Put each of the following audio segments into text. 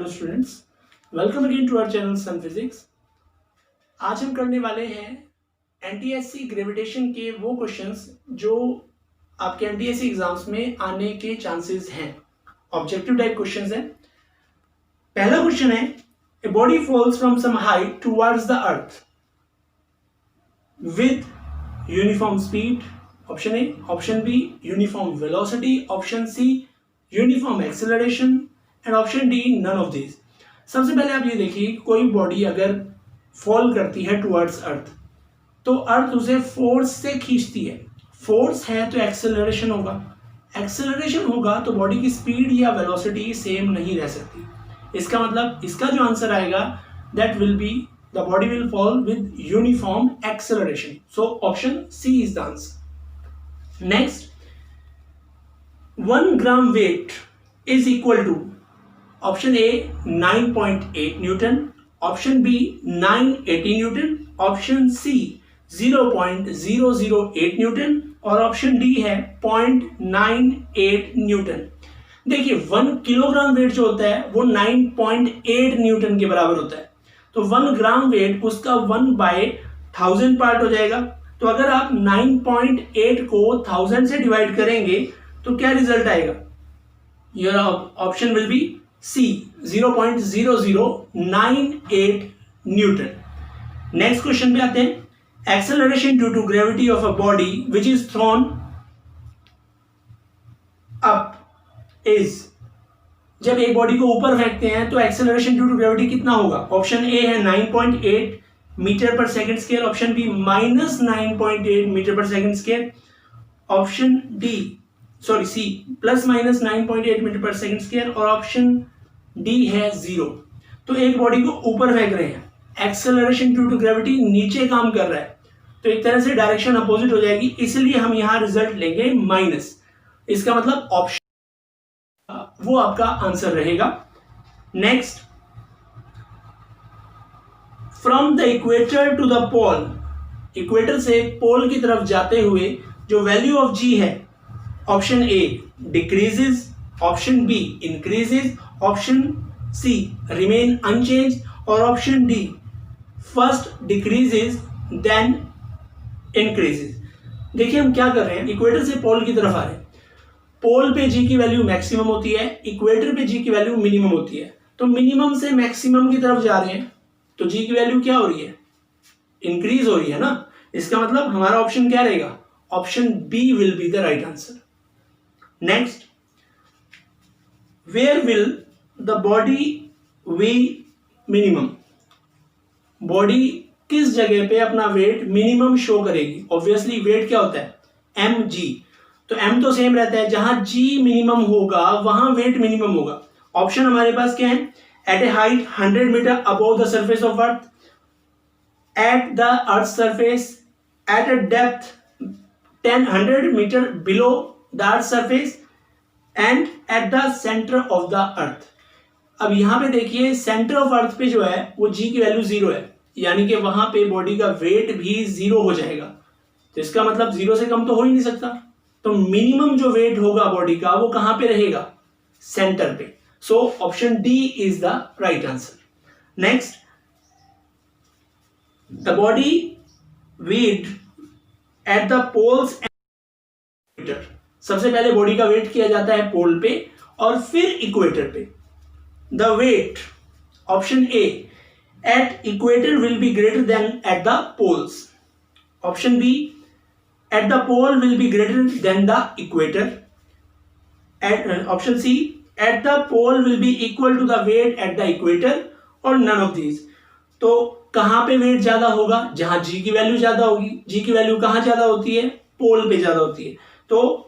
Hello students, welcome again to our channel Sun Physics. आज हम करने वाले हैं एनटीएससी ग्रेविटेशन के वो क्वेश्चंस जो आपके एनटीएससी एग्जाम्स में आने के चांसेस हैं। ऑब्जेक्टिव टाइप क्वेश्चंस हैं। पहला क्वेश्चन है, a body falls from some height towards the earth with uniform speed. Option A, option B uniform velocity, option C uniform acceleration and option D none of this. सबसे पहले आप ये देखिए, कोई body अगर फॉल करती है टुवर्ड्स अर्थ तो अर्थ उसे फोर्स से खींचती है। फोर्स है तो एक्सेलरेशन होगा, एक्सेलरेशन होगा तो बॉडी की स्पीड या वेलोसिटी सेम नहीं रह सकती। इसका मतलब इसका जो आंसर आएगा that will be the body will fall with uniform acceleration. So option C is the answer. Next, 1 gram weight is equal to option A 9.8 newton, option B 980 newton, option C 0.008 newton और option D है 0.98 Newton. देखिए 1 kilogram weight जो होता है वो 9.8 Newton के बराबर होता है। तो 1 ग्राम वेट उसका 1/1000 पार्ट हो जाएगा। तो अगर आप 9.8 को 1000 से डिवाइड करेंगे तो क्या रिजल्ट आएगा? Your option will be C 0.0098 newton. Next question पे आते हैं, acceleration due to gravity of a body which is thrown up is. जब एक बॉडी को ऊपर फेंकते हैं तो एक्सेलरेशन ड्यू टू ग्रेविटी कितना होगा? ऑप्शन ए है 9.8 meter per second square, option B -9.8 meter per second square, option D C +-9.8 meter per second square और ऑप्शन डी है 0। तो एक बॉडी को ऊपर फेंक रहे हैं, एक्सेलरेशन ड्यू टू ग्रेविटी नीचे काम कर रहा है, तो एक तरह से डायरेक्शन अपोजिट हो जाएगी, इसलिए हम यहां रिजल्ट लेंगे माइनस। इसका मतलब ऑप्शन वो आपका आंसर रहेगा। Next, from the equator to the pole, equator से पोल की तरफ जाते हुए जो वैल्यू ऑफ जी है, option A decreases, option B increases, option C remain unchanged और option D first decreases then increases. देखिए हम क्या कर रहे हैं, इक्वेटर से पोल की तरफ आ रहे हैं। पोल पे जी की वैल्यू मैक्सिमम होती है, इक्वेटर पे जी की वैल्यू मिनिमम होती है। तो मिनिमम से मैक्सिमम की तरफ जा रहे हैं तो जी की वैल्यू क्या हो रही है? इंक्रीज हो रही है ना। इसका मतलब हमारा ऑप्शन क्या रहेगा? Option B will be the right answer. Next, where will the body weigh minimum, body किस जगह पे अपना वेट मिनिमम शो करेगी? ऑब्वियसली वेट क्या होता है? M G. तो एम तो सेम रहता है, जहां जी मिनिमम होगा वहां वेट मिनिमम होगा। ऑप्शन हमारे पास क्या है? At a height 100 metre above the surface of earth, at the earth surface, at a depth 100 metre below the earth surface and at the centre of the earth. अब यहां पे देखिए centre of earth पे जो है वो जी की value 0 है, यानी कि वहां पे बॉडी का वेट भी 0 हो जाएगा। तो इसका मतलब 0 से कम तो हो ही नहीं सकता। तो मिनिमम जो वेट होगा बॉडी का वो कहां पे रहेगा? सेंटर पे। So option D is the right answer. Next, the body weight at the poles and equator. सबसे पहले बॉडी का वेट किया जाता है पोल पे और फिर इक्वेटर पे। The weight, option A at equator will be greater than at the poles, option B at the pole will be greater than the equator, option C at the pole will be equal to the weight at the equator और none of these. तो कहां पे wait ज्यादा होगा? जहां जी की value ज्यादा होगी। जी की वैल्यू कहां ज्यादा होती है? पोल पे ज्यादा होती है। तो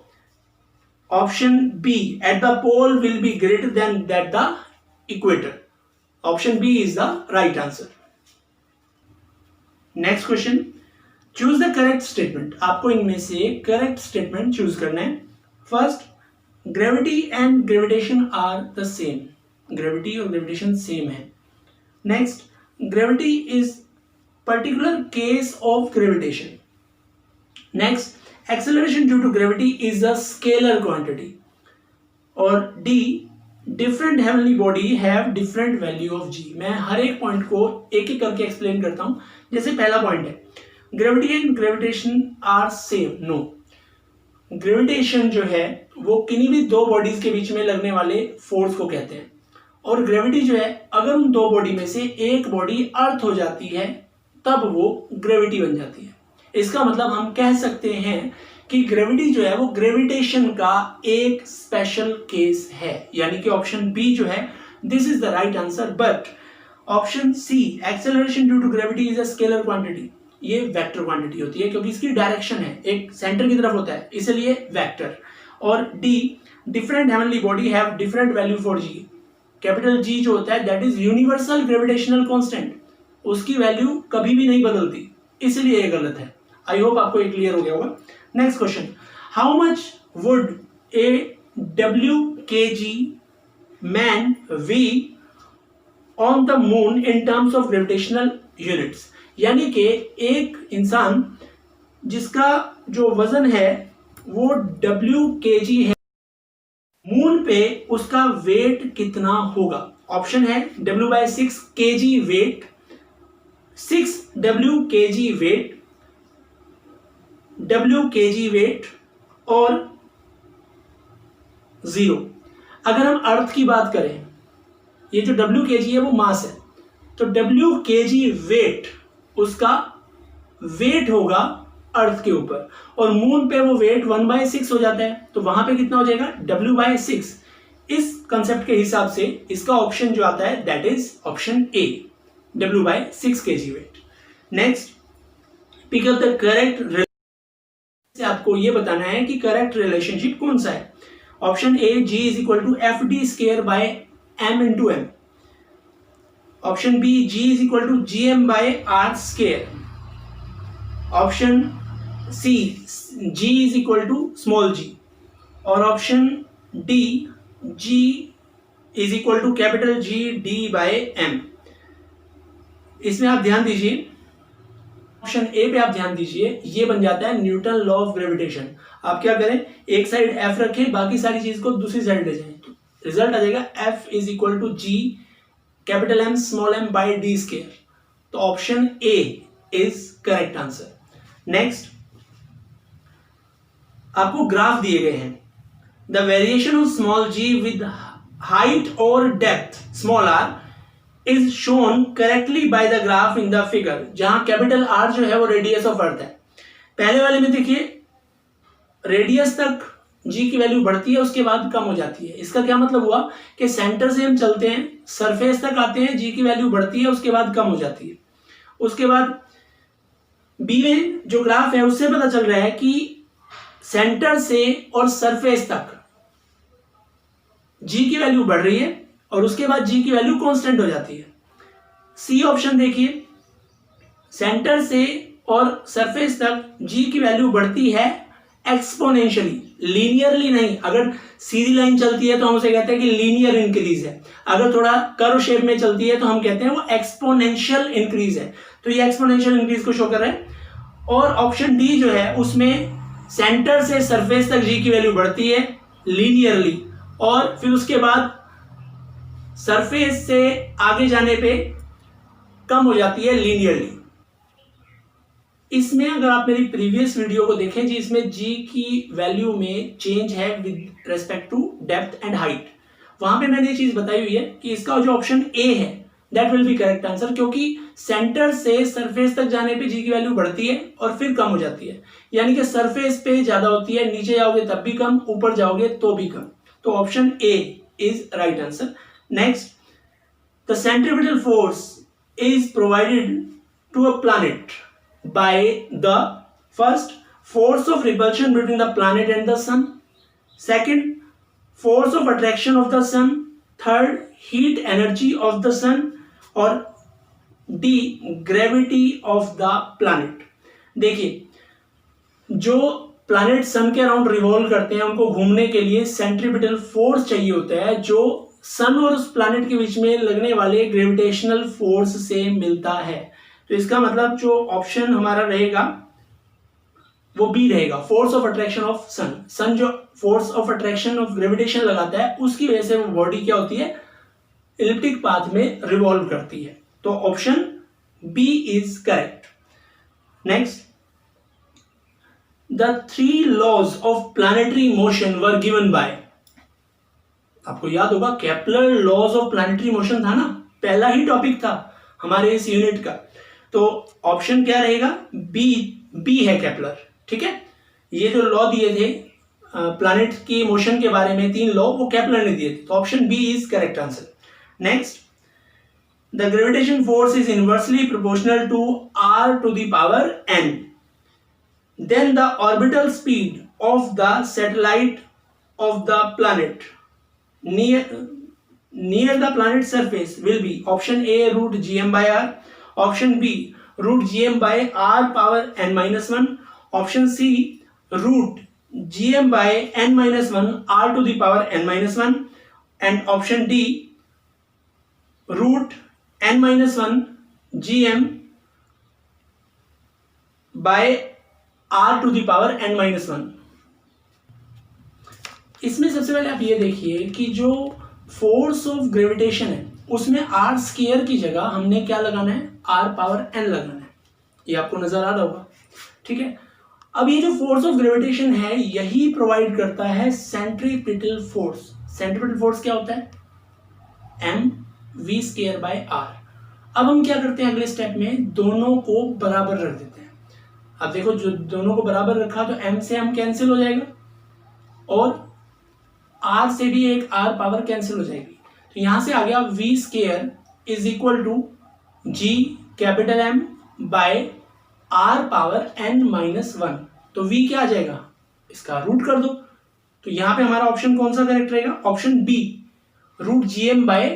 option B at the pole will be greater than that the equator. Option B is the right answer. Next question, choose the correct statement. आपको इनमें से करेक्ट स्टेटमेंट चूज करना है। First, gravity and gravitation are the same, gravity और gravitation same है। Next, gravity is particular case of gravitation. Next, acceleration due to gravity is a scalar quantity। और D, different heavenly body have different value of g. मैं हर एक point को एक एक करके एक्सप्लेन करता हूं। जैसे पहला पॉइंट है, gravity and gravitation are same. No, gravitation जो है वो किन्हीं भी दो बॉडीज के बीच में लगने वाले फोर्स को कहते हैं, और ग्रेविटी जो है अगर उन दो बॉडी में से एक बॉडी अर्थ हो जाती है तब वो ग्रेविटी बन जाती है। इसका मतलब हम कह सकते हैं कि ग्रेविटी जो है वो ग्रेविटेशन का एक स्पेशल केस है, यानी कि ऑप्शन बी जो है this is the right answer. But option C, acceleration due to gravity is a scalar quantity, ये वेक्टर क्वांटिटी होती है क्योंकि इसकी डायरेक्शन है, एक सेंटर की तरफ होता है, इसलिए वेक्टर। और D, different heavenly body have different value for G. Capital G जो होता है that is universal gravitational constant, उसकी वैल्यू कभी भी नहीं बदलती, इसलिए ये गलत है। आई होप आपको ये क्लियर हो गया होगा। Next question, how much would a WkG man weigh on the moon in terms of gravitational units, यानी कि एक इंसान जिसका जो वजन है वो WkG है, मून पे उसका वेट कितना होगा? ऑप्शन है W/6 kg weight, 6 WkG weight, WkG weight और 0। अगर हम अर्थ की बात करें, ये जो WkG है वो मास है, तो WkG वेट उसका वेट होगा अर्थ के ऊपर, और मून पे वो वेट 1/6 हो जाता है, तो वहां पे कितना हो जाएगा? W/6। इस कंसेप्ट के हिसाब से इसका ऑप्शन जो आता है that is option A, W/6 kg weight. Next, pick up the correct, से आपको ये बताना है कि करेक्ट रिलेशनशिप कौन सा है। Option A, G is equal to FD² m into m। Option B, G is equal to GM/R²। Option C, G is equal to small g। और option D, G is equal to capital G D/m। इसमें आप ध्यान दीजिए, option A पे आप ध्यान दीजिए, ये बन जाता है न्यूटन लॉ ऑफ ग्रेविटेशन। आप क्या करें, एक साइड एफ रखें, बाकी सारी चीज को दूसरी साइड ले जाएं, तो रिजल्ट आ जाएगा F is equal to G capital M small m by D²। तो option A is correct answer. Next, आपको ग्राफ दिए गए हैं, the variation of small g with height और depth small r is shown correctly by the graph in the figure. जहां capital R जो है वो रेडियस ऑफ अर्थ है। पहले वाले में देखिए रेडियस तक G की वैल्यू बढ़ती है, उसके बाद कम हो जाती है। इसका क्या मतलब हुआ कि सेंटर से हम चलते हैं, सरफेस तक आते हैं, G की वैल्यू बढ़ती है, उसके बाद कम हो जाती है। उसके बाद बी में जो ग्राफ है उससे पता चल रहा है कि सेंटर से और सरफेस तक G की वैल्यू बढ़ रही है और उसके बाद G की वैल्यू कांस्टेंट हो जाती है। सी ऑप्शन देखिए, सेंटर से और सरफेस तक G की वैल्यू बढ़ती है एक्सपोनेंशियली, लीनियरली नहीं। अगर सीधी लाइन चलती है तो हम उसे कहते हैं कि लीनियर इंक्रीज है, अगर थोड़ा कर्व शेप में चलती है तो हम कहते हैं वो एक्सपोनेंशियल इंक्रीज है। तो ये एक्सपोनेंशियल इंक्रीज को शो कर रहा है। और ऑप्शन डी जो है उसमें सेंटर से सरफेस तक G की वैल्यू बढ़ती है लीनियरली, और फिर उसके बाद सरफेस से आगे जाने पे कम हो जाती है लीनियरली। इसमें अगर आप मेरी प्रीवियस वीडियो को देखें जी, इसमें G की वैल्यू में चेंज है with respect to depth and height, वहां पे मैंने ये चीज बताई हुई है कि इसका जो ऑप्शन ए है that will B correct answer, क्योंकि सेंटर से सरफेस तक जाने पे G की वैल्यू बढ़ती है और फिर कम हो जाती है, यानी कि सरफेस पे ज्यादा होती है, नीचे जाओगे तब भी कम, ऊपर जाओगे तो भी कम। तो option A is right answer. Next, the centripetal force is provided to a planet by the first, force of repulsion between the planet and the sun, second, force of attraction of the sun, third, heat energy of the sun, or D, gravity of the planet। देखिए, जो planet सन के around revolve करते हैं उनको घूमने के लिए centripetal force चाहिए होता है, जो सन और उस प्लैनेट के बीच में लगने वाले ग्रेविटेशनल फोर्स से मिलता है। तो इसका मतलब जो ऑप्शन हमारा रहेगा वो बी रहेगा, फोर्स ऑफ अट्रैक्शन ऑफ सन। सन जो force of attraction of gravitation लगाता है, उसकी वजह से वो बॉडी क्या होती है, इलिप्टिक पाथ में रिवॉल्व करती है। तो option B is correct. Next, the 3 laws of planetary motion were given by, आपको याद होगा Kepler laws of planetary motion था ना, पहला ही टॉपिक था हमारे इस यूनिट का। तो ऑप्शन क्या रहेगा, बी है केपलर। ठीक है, ये जो लॉ दिए थे प्लैनेट की मोशन के बारे में 3 लॉ, वो केपलर ने दिए थे। तो option B is correct answer. Next, the gravitation force is inversely proportional to r to the power n. Then the orbital speed of the satellite of the planet near the planet surface will be option A root gm by r, option B root gm by r power n minus 1, option C root gm by n minus 1 r to the power n minus 1, and option D root n minus 1 gm by r to the power n minus 1। इसमें सबसे पहले आप ये देखिए कि जो force of gravitation है उसमें r स्क्वायर की जगह हमने क्या लगाना है, r पावर n लगाना है। ये आपको नजर आ रहा होगा। ठीक है, अब ये जो फोर्स ऑफ ग्रेविटेशन है यही प्रोवाइड करता है सेंट्रीपिटल फोर्स। सेंट्रीपिटल फोर्स क्या होता है, m v square by r। अब हम क्या करते हैं, अगले स्टेप में दोनों को बराबर रख देते हैं। अब देखो, जो दोनों को बराबर रखा तो m से m कैंसिल हो जाएगा और r से भी एक r पावर कैंसिल हो जाएगी। तो यहां से आ गया v square is equal to g capital M by r power n minus 1। तो v क्या आ जाएगा, इसका रूट कर दो। तो यहां पे हमारा ऑप्शन कौन सा करेक्ट रहेगा, option B root gm by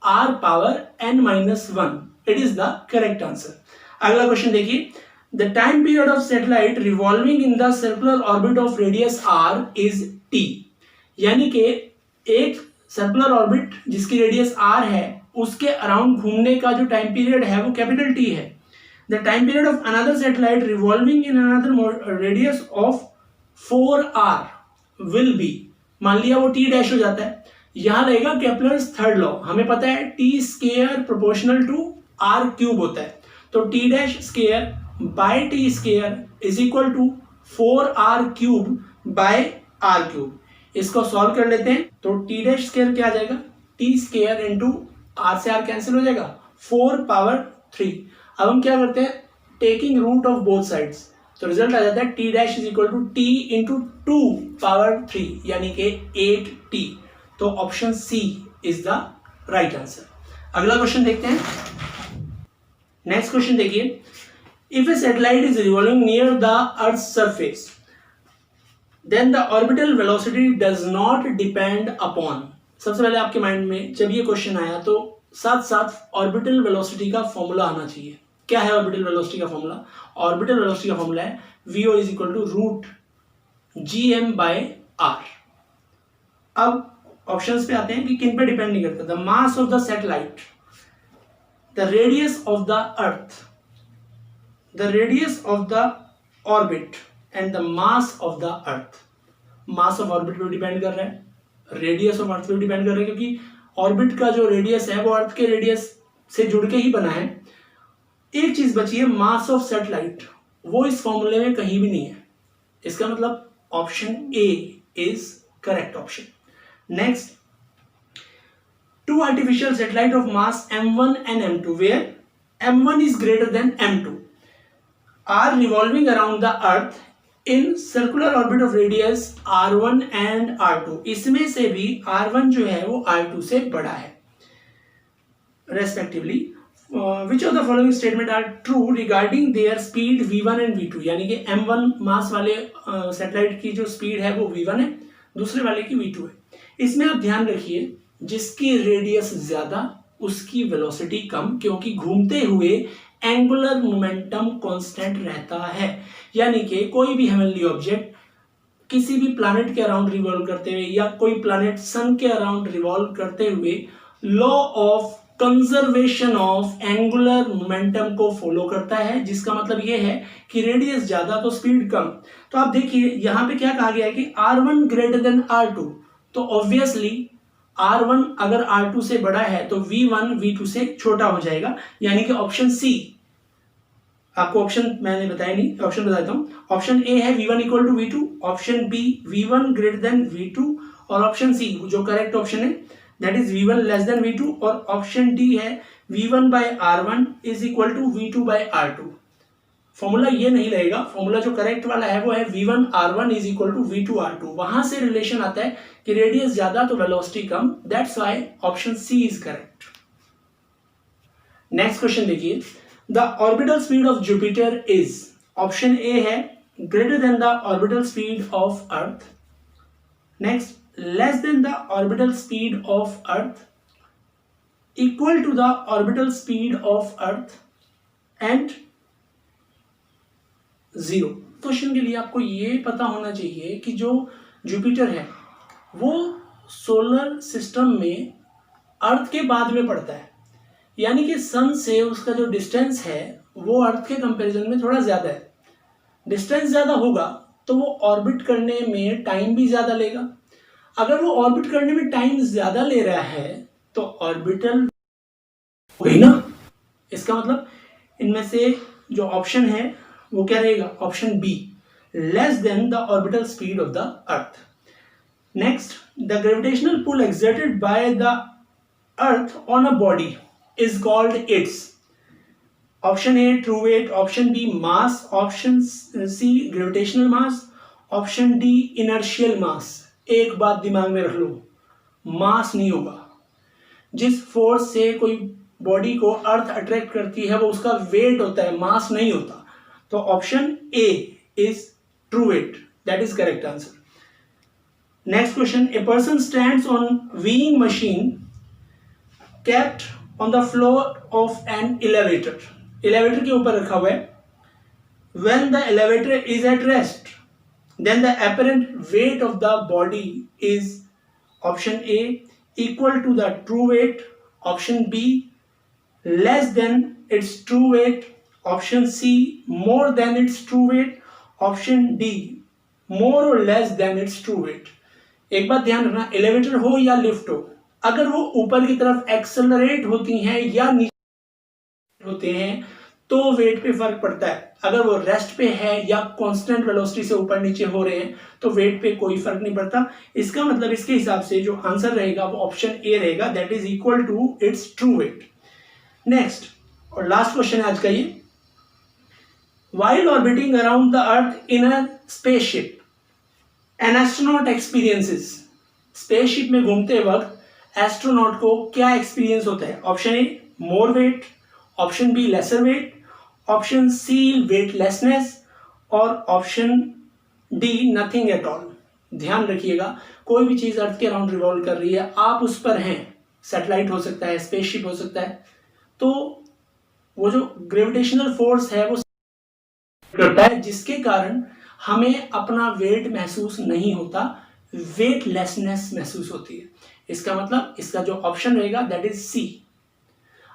r power n minus 1। It is the correct answer. अगला क्वेश्चन देखिए, the time period of satellite revolving in the circular orbit of radius r is t। यानी कि एक circular orbit जिसकी radius r है उसके around घूमने का जो टाइम पीरियड है वो कैपिटल T है। The time period of another satellite revolving in another radius of 4r will be, मान लिया वो t डैश हो जाता है, यहां रहेगा केपलर्स थर्ड लॉ। हमें पता है t square proportional to r cube होता है। तो t dash square by t square is equal to 4r cube by r cube. इसको सॉल्व कर लेते हैं तो t डैश स्क्वायर क्या आ जाएगा, t स्क्वायर इंटू r से r कैंसिल हो जाएगा, 4 पावर 3। अब हम क्या करते हैं, taking root of both sides, तो रिजल्ट आ जाता है t dash is equal to t into 2 power 3 यानी कि 8t। तो option C is the right answer. अगला क्वेश्चन देखते हैं। नेक्स्ट क्वेश्चन देखिए, if a satellite is revolving near the earth surface then the orbital velocity does not depend upon। सबसे पहले आपके माइंड में जब ये क्वेश्चन आया तो साथ साथ ऑर्बिटल वेलोसिटी का फॉर्मूला आना चाहिए। क्या है ऑर्बिटल वेलोसिटी का फॉर्मूला, ऑर्बिटल वेलोसिटी का फॉर्मूला है VO is equal to root GM by R। अब ऑप्शंस पे आते हैं कि किन पे डिपेंड नहीं करता, the mass of the satellite, the radius of the earth, the radius of the orbit and the mass of the earth. Mass of orbit पे डिपेंड कर रहा है, रेडियस ऑफ अर्थ पे डिपेंड कर रहा है, क्योंकि ऑर्बिट का जो रेडियस है वो अर्थ के रेडियस से जुड़ के ही बना है। एक चीज बची है मास ऑफ सैटेलाइट, वो इस फॉर्मूले में कहीं भी नहीं है। इसका मतलब option A is correct option. Next, two artificial satellite of mass m1 and m2 where m1 is greater than m2 are revolving around the earth in circular orbit of radius r1 and r2। इसमें से भी r1 जो है वो r2 से बड़ा है respectively. Which of the following statement are true regarding their speed v1 and v2। यानी कि m1 मास वाले सैटेलाइट की जो स्पीड है वो v1 है, दूसरे वाले की v2 है। इसमें आप ध्यान रखिए जिसकी रेडियस ज्यादा उसकी वेलोसिटी कम, क्योंकि घूमते हुए एंगुलर मोमेंटम कांस्टेंट रहता है। यानी कि कोई भी हेवनली ऑब्जेक्ट किसी भी प्लैनेट के अराउंड रिवॉल्व करते हुए या कोई प्लैनेट सन के अराउंड रिवॉल्व करते हुए law of conservation of angular momentum को फॉलो करता है, जिसका मतलब ये है कि रेडियस ज्यादा तो स्पीड कम। तो आप देखिए यहां पे क्या कहा गया है कि R1 ग्रेटर देन R2, तो ऑब्वियसली R1 अगर R2 से बड़ा है तो V1 V2 से छोटा हो जाएगा, यानी कि ऑप्शन सी। आपको ऑप्शन मैंने बताया नहीं, ऑप्शन बताता हूं। ऑप्शन ए है V1 equal to V2, option B V1 greater than V2, और ऑप्शन सी जो करेक्ट ऑप्शन है that is V1 less than V2, और ऑप्शन डी है V1 by R1 is equal to V2 by R2। Formula ये नहीं रहेगा, formula जो correct वाला है वो है V1 R1 is equal to V2 R2। वहां से रिलेशन आता है कि रेडियस ज्यादा तो वेलोसिटी कम, that's why option C is correct. Next question देखिए, the orbital speed of Jupiter is, option A है greater than the orbital speed of Earth, next less than the orbital speed of earth, equal to the orbital speed of earth and 0। Question के लिए आपको ये पता होना चाहिए कि जो जुपिटर है वो सोलर सिस्टम में अर्थ के बाद में पड़ता है, यानी कि सन से उसका जो डिस्टेंस है वो अर्थ के कंपैरिजन में थोड़ा ज्यादा है। डिस्टेंस ज्यादा होगा तो वो ऑर्बिट करने में टाइम भी ज्यादा लेगा। अगर वो ऑर्बिट करने में टाइम ज्यादा ले रहा है तो ऑर्बिटल हो गई ना। इसका मतलब इनमें से जो ऑप्शन है वो क्या रहेगा, option B, less than the orbital speed of the Earth. Next, the gravitational pull exerted by the Earth on a body is called its, option A true weight, option B mass, option C gravitational mass, option D inertial mass. एक बात दिमाग में रख लो, मास नहीं होगा। जिस force से कोई बॉडी को अर्थ अट्रैक्ट करती है वो उसका वेट होता है, मास नहीं होता। तो option A is true weight, that is correct answer. Next question, a person stands on weighing machine kept on the floor of an elevator, elevator के ऊपर रखा हुआ है। When the elevator is at rest then the apparent weight of the body is, option A equal to the true weight, option B less than its true weight, option C more than its true weight, option D more or less than its true weight। एक बात ध्यान रखना, elevator हो या lift हो, अगर वो ऊपर की तरफ एक्सेलरेट होती हैं या नीचे होते हैं तो वेट पे फर्क पड़ता है। अगर वो रेस्ट पे है या कांस्टेंट वेलोसिटी से ऊपर नीचे हो रहे हैं तो वेट पे कोई फर्क नहीं पड़ता। इसका मतलब इसके हिसाब से जो आंसर रहेगा वो ऑप्शन ए रहेगा, that is equal to its true weight. Next और लास्ट क्वेश्चन है आज का ये, while orbiting around the earth in a spaceship an astronaut experiences, spaceship में घूमते वक्त एस्ट्रोनॉट को क्या एक्सपीरियंस होता है, option A more weight, option B lesser weight, option C weightlessness, और option D nothing at all. ध्यान रखिएगा, कोई भी चीज अर्थ के अराउंड रिवॉल्व कर रही है, आप उस पर हैं, सैटेलाइट हो सकता है, स्पेसशिप हो सकता है, तो वो जो ग्रेविटेशनल फोर्स है वो करता है जिसके कारण हमें अपना वेट महसूस नहीं होता, वेटलेसनेस महसूस होती है। इसका मतलब इसका जो ऑप्शन रहेगा that is C.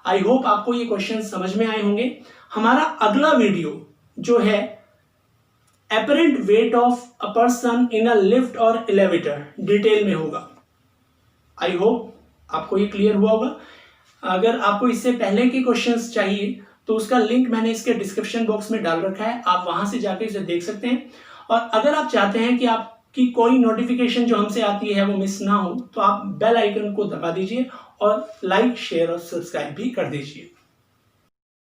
I hope आपको ये क्वेश्चन समझ में आए होंगे। हमारा अगला वीडियो जो है apparent weight of a person in a lift और एलिवेटर डिटेल में होगा। आई होप आपको ये क्लियर हुआ होगा। अगर आपको इससे पहले के क्वेश्चंस चाहिए तो उसका लिंक मैंने इसके डिस्क्रिप्शन बॉक्स में डाल रखा है, आप वहां से जाकर इसे देख सकते हैं। और अगर आप चाहते हैं कि आपकी कोई नोटिफिकेशन जो हमसे आती है वो मिस ना हो तो आप बेल आइकन को दबा दीजिए और लाइक शेयर और सब्सक्राइब भी कर दीजिए।